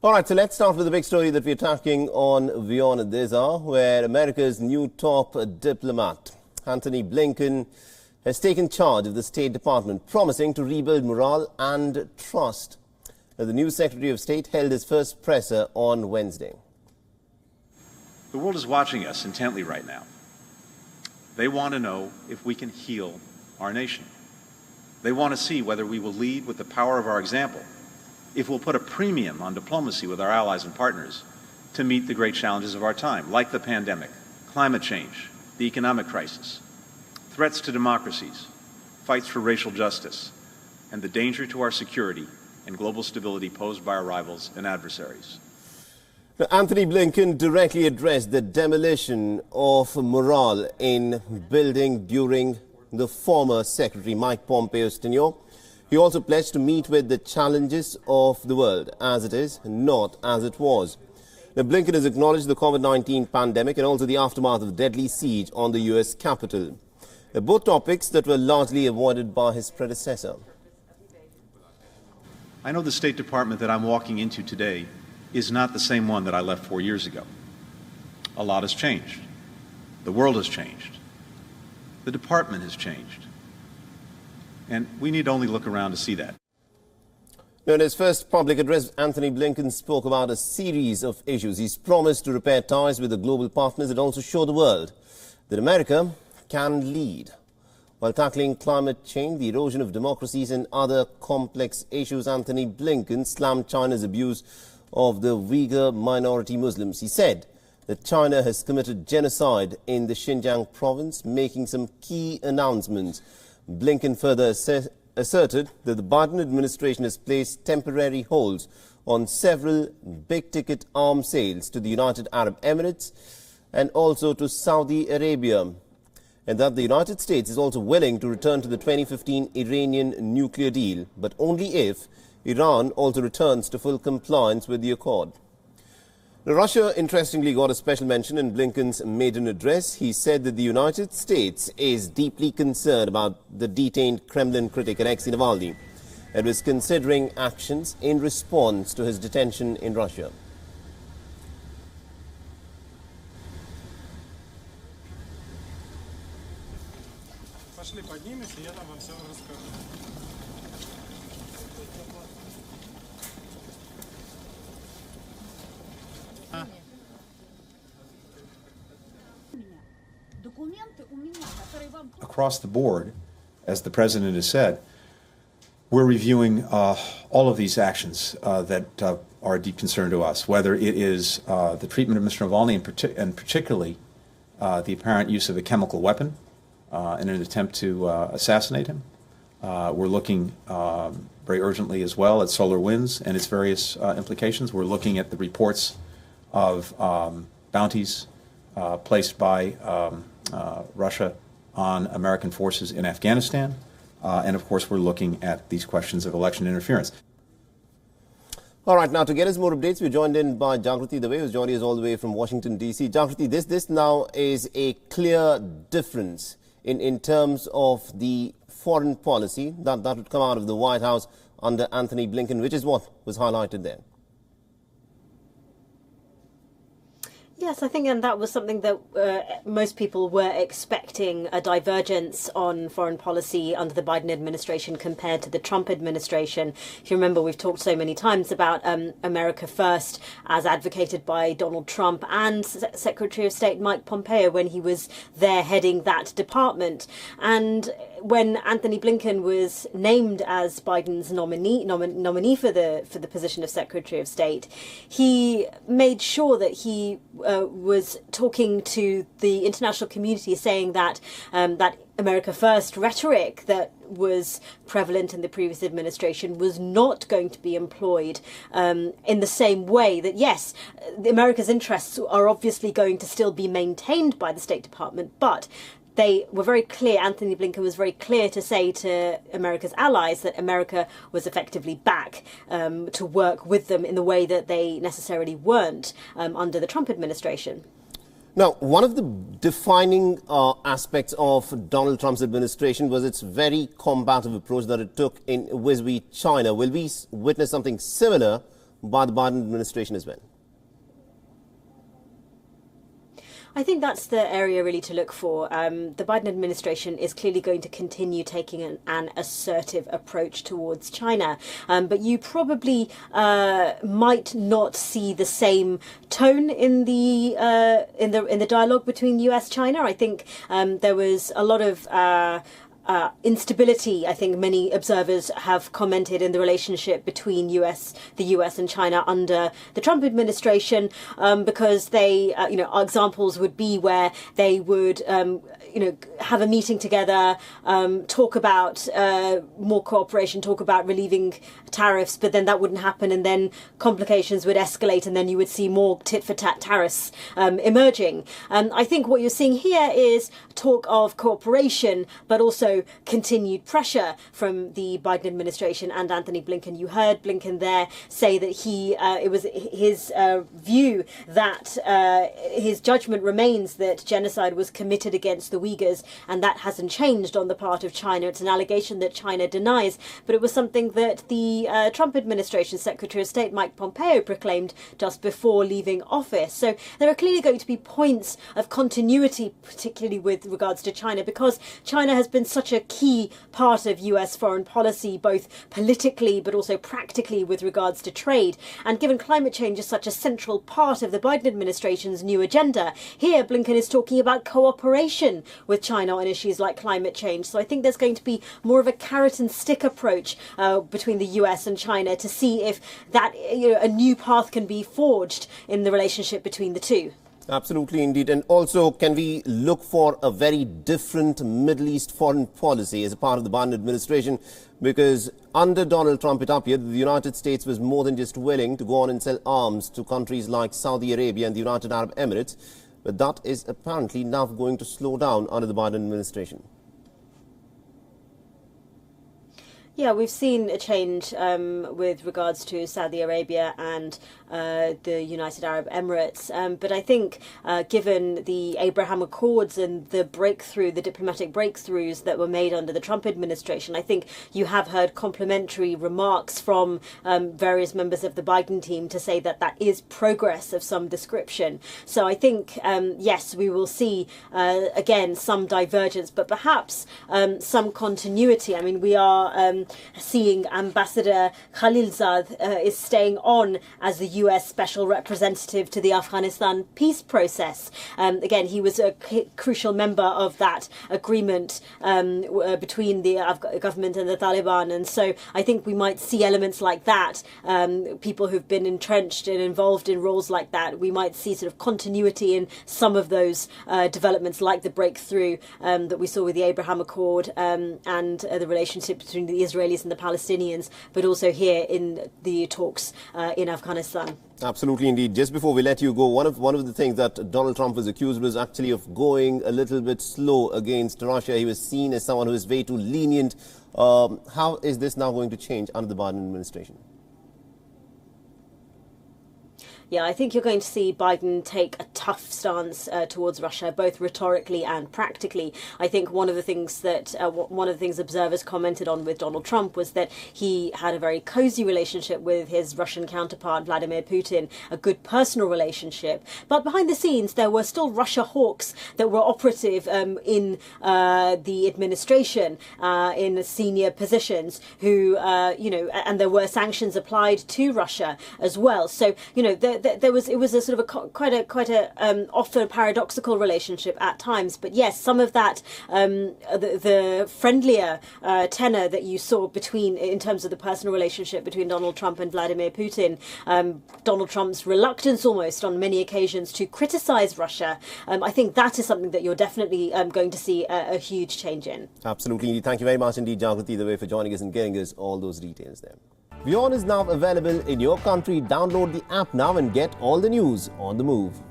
All right, so let's start with the big story that we're tracking on WION this hour, where America's new top diplomat, Antony Blinken, has taken charge of the State Department, promising to rebuild morale and trust. The new Secretary of State held his first presser on Wednesday. The world is watching us intently right now. They want to know if we can heal our nation. They want to see whether we will lead with the power of our example, if we'll put a premium on diplomacy with our allies and partners to meet the great challenges of our time, like the pandemic, climate change, the economic crisis, threats to democracies, fights for racial justice, and the danger to our security and global stability posed by our rivals and adversaries. Now, Antony Blinken directly addressed the demolition of morale in building during the former Secretary Mike Pompeo's tenure. He also pledged to meet with the challenges of the world as it is, not as it was. Now, Blinken has acknowledged the COVID-19 pandemic and also the aftermath of the deadly siege on the US Capitol. Both topics that were largely avoided by his predecessor. I know the State Department that I'm walking into today is not the same one that I left 4 years ago. A lot has changed. The world has changed. The department has changed. And we need only look around to see that. Now, in his first public address, Antony Blinken spoke about a series of issues. He's promised to repair ties with the global partners and also show the world that America can lead. While tackling climate change, the erosion of democracies and other complex issues, Antony Blinken slammed China's abuse of the Uyghur minority Muslims. He said that China has committed genocide in the Xinjiang province, making some key announcements. Blinken further asserted that the Biden administration has placed temporary holds on several big-ticket arms sales to the United Arab Emirates and also to Saudi Arabia, and that the United States is also willing to return to the 2015 Iranian nuclear deal, but only if Iran also returns to full compliance with the accord. Now, Russia, interestingly, got a special mention in Blinken's maiden address. He said that the United States is deeply concerned about the detained Kremlin critic Alexei Navalny and was considering actions in response to his detention in Russia. Across the board, as the President has said, we're reviewing all of these actions that are a deep concern to us, whether it is the treatment of Mr. Navalny and particularly the apparent use of a chemical weapon in an attempt to assassinate him. We're looking very urgently as well at solar winds and its various implications. We're looking at the reports of bounties placed by Russia on American forces in Afghanistan. And of course, we're looking at these questions of election interference. All right, now to get us more updates, we're joined in by Jagrati Dave, who's joining us all the way from Washington, D.C. Jagrati, this now is a clear difference in terms of the foreign policy that would come out of the White House under Antony Blinken, which is what was highlighted there. Yes, I think and that was something that most people were expecting, a divergence on foreign policy under the Biden administration compared to the Trump administration. If you remember, we've talked so many times about America First as advocated by Donald Trump and Secretary of State Mike Pompeo when he was there heading that department. And when Antony Blinken was named as Biden's nominee for the position of Secretary of State, he made sure that he was talking to the international community, saying that that America First rhetoric that was prevalent in the previous administration was not going to be employed in the same way. That yes, America's interests are obviously going to still be maintained by the State Department, but they were very clear, Antony Blinken was very clear to say to America's allies that America was effectively back to work with them in the way that they necessarily weren't under the Trump administration. Now, one of the defining aspects of Donald Trump's administration was its very combative approach that it took in vis-a-vis China. Will we witness something similar by the Biden administration as well? I think that's the area really to look for. The Biden administration is clearly going to continue taking an assertive approach towards China, but you probably might not see the same tone in the dialogue between US China. I think there was a lot of instability, I think many observers have commented, in the relationship between the US and China under the Trump administration, because they, examples would be where they would, have a meeting together, talk about more cooperation, talk about relieving tariffs, but then that wouldn't happen, and then complications would escalate, and then you would see more tit-for-tat tariffs emerging. I think what you're seeing here is talk of cooperation, but also continued pressure from the Biden administration and Antony Blinken. You heard Blinken there say that it was his view that his judgment remains that genocide was committed against the Uyghurs, and that hasn't changed on the part of China. It's an allegation that China denies, but it was something that the Trump administration Secretary of State Mike Pompeo proclaimed just before leaving office. So there are clearly going to be points of continuity, particularly with regards to China, because China has been such a key part of US foreign policy, both politically but also practically with regards to trade. And given climate change is such a central part of the Biden administration's new agenda, here Blinken is talking about cooperation with China on issues like climate change. So I think there's going to be more of a carrot and stick approach between the US and China to see if that a new path can be forged in the relationship between the two. Absolutely, indeed. And also, can we look for a very different Middle East foreign policy as a part of the Biden administration? Because under Donald Trump, it appeared that the United States was more than just willing to go on and sell arms to countries like Saudi Arabia and the United Arab Emirates. But that is apparently now going to slow down under the Biden administration. Yeah, we've seen a change with regards to Saudi Arabia and the United Arab Emirates. But I think given the Abraham Accords and the diplomatic breakthroughs that were made under the Trump administration, I think you have heard complimentary remarks from various members of the Biden team to say that that is progress of some description. So I think, yes, we will see, again, some divergence, but perhaps some continuity. I mean, we are seeing Ambassador Khalilzad is staying on as the US Special Representative to the Afghanistan peace process. Again, he was a crucial member of that agreement between the government and the Taliban. And so I think we might see elements like that, people who've been entrenched and involved in roles like that. We might see sort of continuity in some of those developments, like the breakthrough that we saw with the Abraham Accord and the relationship between the Israelis and the Palestinians, but also here in the talks in Afghanistan. Absolutely, indeed. Just before we let you go, one of the things that Donald Trump was accused was actually of going a little bit slow against Russia. He was seen as someone who is way too lenient. How is this now going to change under the Biden administration? Yeah, I think you're going to see Biden take a tough stance towards Russia, both rhetorically and practically. I think one of the things observers commented on with Donald Trump was that he had a very cozy relationship with his Russian counterpart, Vladimir Putin, a good personal relationship. But behind the scenes, there were still Russia hawks that were operative in the administration, in senior positions, who, and there were sanctions applied to Russia as well. So, it was a sort of quite a often paradoxical relationship at times. But yes, some of that the friendlier tenor that you saw in terms of the personal relationship between Donald Trump and Vladimir Putin, Donald Trump's reluctance almost on many occasions to criticize Russia, I think that is something that you're definitely going to see a huge change in. Absolutely. Thank you very much indeed, Jagrati, for joining us and giving us all those details there. WION is now available in your country. Download the app now and get all the news on the move.